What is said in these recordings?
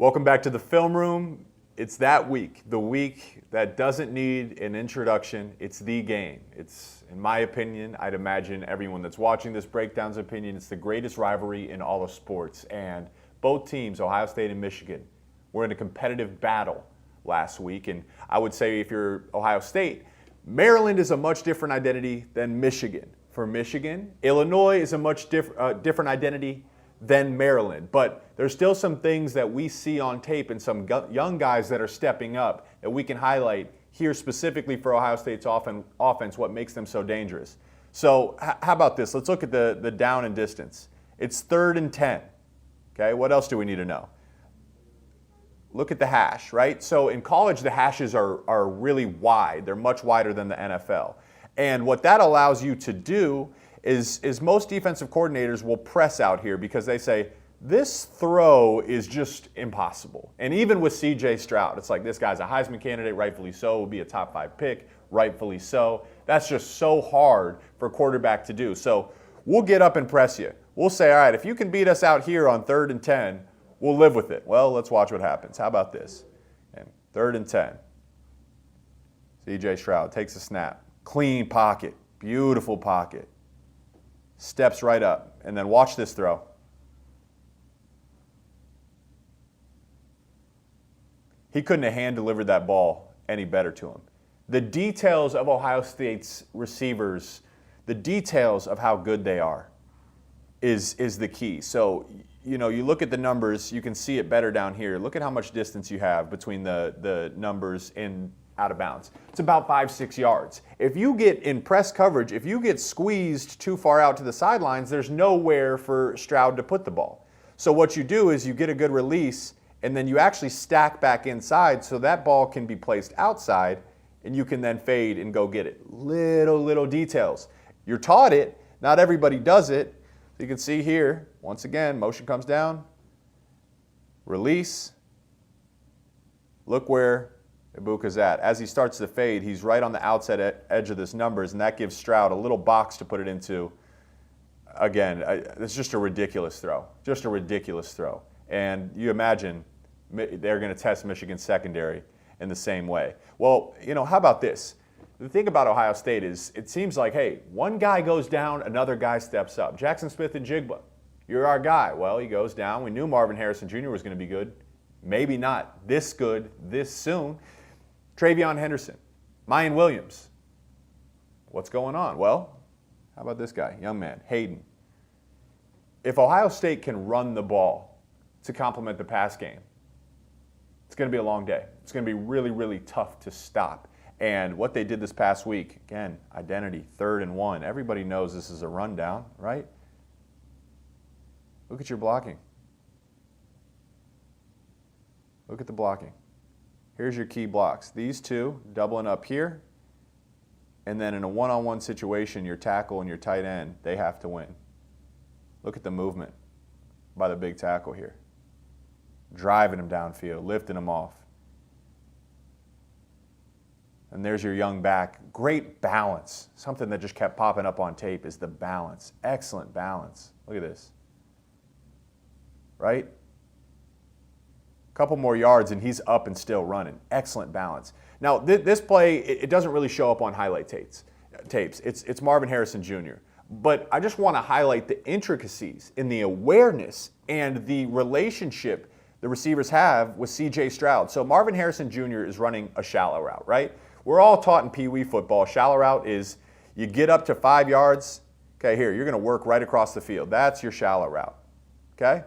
Welcome back to the film room. It's that week, the week that doesn't need an introduction. It's the game. It's, in my opinion, I'd imagine everyone that's watching this breakdown's opinion, it's the greatest rivalry in all of sports. And both teams, Ohio State and Michigan, were in a competitive battle last week. And I would say if you're Ohio State, Maryland is a much different identity than Michigan. For Michigan, Illinois is a much different identity than Maryland. But there's still some things that we see on tape and some young guys that are stepping up that we can highlight here specifically for Ohio State's offense, what makes them so dangerous. So how about this? Let's look at the down and distance. It's 3rd and 10. Okay, what else do we need to know? Look at the hash, right? So in college, the hashes are really wide. They're much wider than the NFL. And what that allows you to do is most defensive coordinators will press out here because they say, this throw is just impossible. And even with C.J. Stroud, it's like this guy's a Heisman candidate, rightfully so, will be a top 5 pick, rightfully so. That's just so hard for a quarterback to do. So we'll get up and press you. We'll say, all right, if you can beat us out here on 3rd and 10, we'll live with it. Well, let's watch what happens. How about this? And 3rd and 10. C.J. Stroud takes a snap. Clean pocket. Beautiful pocket. Steps right up. And then watch this throw. He couldn't have hand-delivered that ball any better to him. The details of Ohio State's receivers, the details of how good they are is the key. So, you know, you look at the numbers, you can see it better down here. Look at how much distance you have between the numbers in out of bounds. It's about 5-6 yards. If you get in press coverage, if you get squeezed too far out to the sidelines, there's nowhere for Stroud to put the ball. So what you do is you get a good release, and then you actually stack back inside so that ball can be placed outside, and you can then fade and go get it. Little details. You're taught it. Not everybody does it. You can see here, once again, motion comes down, release. Look where Ibuka's at. As he starts to fade, he's right on the outside edge of this numbers, and that gives Stroud a little box to put it into. Again, it's just a ridiculous throw. Just a ridiculous throw. And you imagine they're going to test Michigan's secondary in the same way. Well, you know, how about this? The thing about Ohio State is it seems like, hey, one guy goes down, another guy steps up. Jackson Smith and Jigba, you're our guy. Well, he goes down. We knew Marvin Harrison Jr. was going to be good. Maybe not this good this soon. Travion Henderson, Mayan Williams. What's going on? Well, how about this guy, young man, Hayden. If Ohio State can run the ball to complement the pass game, it's going to be a long day. It's going to be really tough to stop. And what they did this past week, again, identity, 3rd and 1. Everybody knows this is a rundown, right? Look at your blocking. Look at the blocking. Here's your key blocks. These two doubling up here, and then in a one-on-one situation, your tackle and your tight end, they have to win. Look at the movement by the big tackle here. Driving him downfield, lifting him off. And there's your young back. Great balance. Something that just kept popping up on tape is the balance. Excellent balance. Look at this. Right? Couple more yards and he's up and still running. Excellent balance. Now this play, it doesn't really show up on highlight tapes. It's Marvin Harrison Jr. But I just want to highlight the intricacies in the awareness and the relationship the receivers have with C.J. Stroud. So Marvin Harrison Jr. is running a shallow route, right? We're all taught in Pee Wee football. Shallow route is you get up to 5 yards. Okay, here, you're going to work right across the field. That's your shallow route, okay?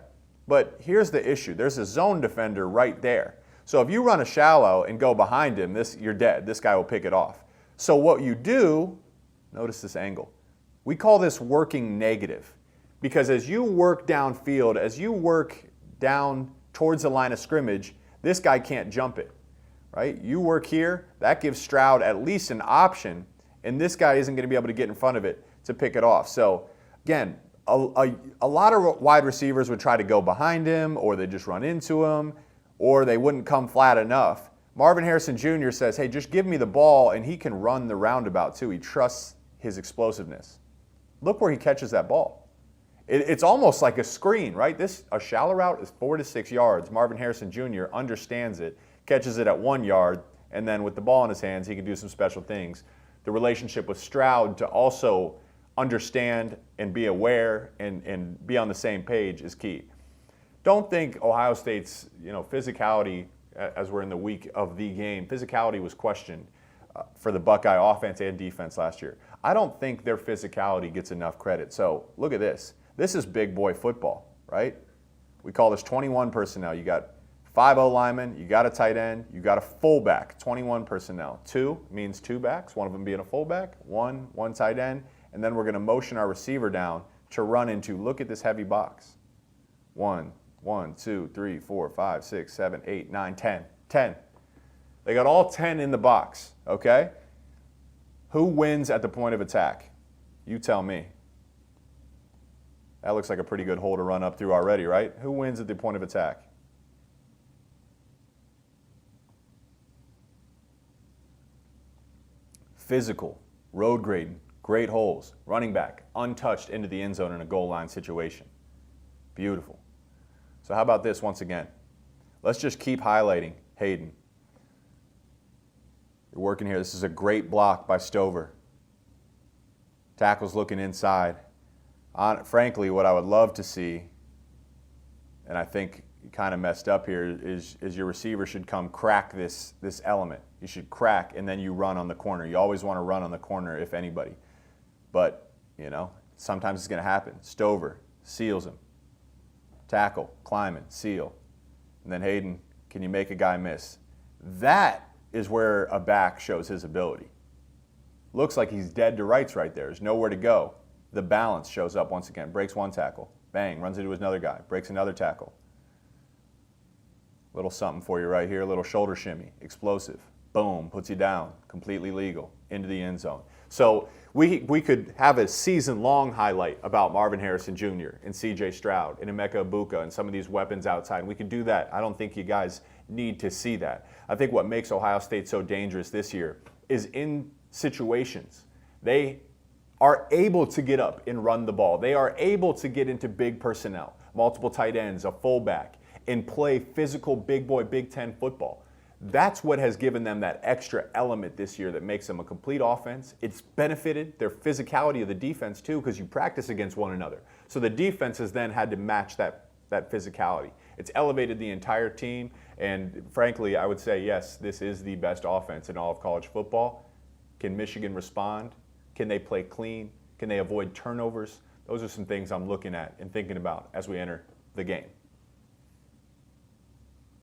But here's the issue. There's a zone defender right there. So if you run a shallow and go behind him, you're dead. This guy will pick it off. So what you do, notice this angle. We call this working negative because as you work downfield, as you work down towards the line of scrimmage, this guy can't jump it, right? You work here, that gives Stroud at least an option, and this guy isn't going to be able to get in front of it to pick it off. So again, a lot of wide receivers would try to go behind him, or they just run into him, or they wouldn't come flat enough. Marvin Harrison Jr. says, hey, just give me the ball, and he can run the roundabout too. He trusts his explosiveness. Look where he catches that ball. It's almost like a screen, right? A shallow route is 4 to 6 yards. Marvin Harrison Jr. understands it, catches it at 1 yard, and then with the ball in his hands, he can do some special things. The relationship with Stroud to also understand and be aware and be on the same page is key. Don't think Ohio State's physicality, as we're in the week of the game, physicality was questioned for the Buckeye offense and defense last year. I don't think their physicality gets enough credit. So look at this. This is big boy football, right? We call this 21 personnel. You got 5 O-linemen, you got a tight end, you got a fullback, 21 personnel. 2 means 2 backs, one of them being a fullback, one tight end, and then we're going to motion our receiver down to run into, look at this heavy box. 1, 2, 3, 4, 5, 6, 7, 8, 9, 10. 10. They got all 10 in the box, okay? Who wins at the point of attack? You tell me. That looks like a pretty good hole to run up through already, right? Who wins at the point of attack? Physical, road grading, great holes, running back, untouched into the end zone in a goal line situation. Beautiful. So how about this once again? Let's just keep highlighting Hayden. You're working here. This is a great block by Stover. Tackle's looking inside. Frankly, what I would love to see, and I think you kind of messed up here, is your receiver should come crack this element. You should crack, and then you run on the corner. You always want to run on the corner, if anybody. But, sometimes it's going to happen. Stover seals him. Tackle, climbing, seal. And then Hayden, can you make a guy miss? That is where a back shows his ability. Looks like he's dead to rights right there. There's nowhere to go. The balance shows up once again. Breaks one tackle. Bang, runs into another guy. Breaks another tackle. Little something for you right here. Little shoulder shimmy. Explosive. Boom, puts you down. Completely legal. Into the end zone. So we could have a season-long highlight about Marvin Harrison Jr. and C.J. Stroud and Emeka Egbuka and some of these weapons outside. We could do that. I don't think you guys need to see that. I think what makes Ohio State so dangerous this year is in situations. They are able to get up and run the ball. They are able to get into big personnel, multiple tight ends, a fullback, and play physical big boy Big Ten football. That's what has given them that extra element this year that makes them a complete offense. It's benefited their physicality of the defense too, because you practice against one another. So the defense has then had to match that physicality. It's elevated the entire team, and frankly, I would say, yes, this is the best offense in all of college football. Can Michigan respond? Can they play clean? Can they avoid turnovers? Those are some things I'm looking at and thinking about as we enter the game.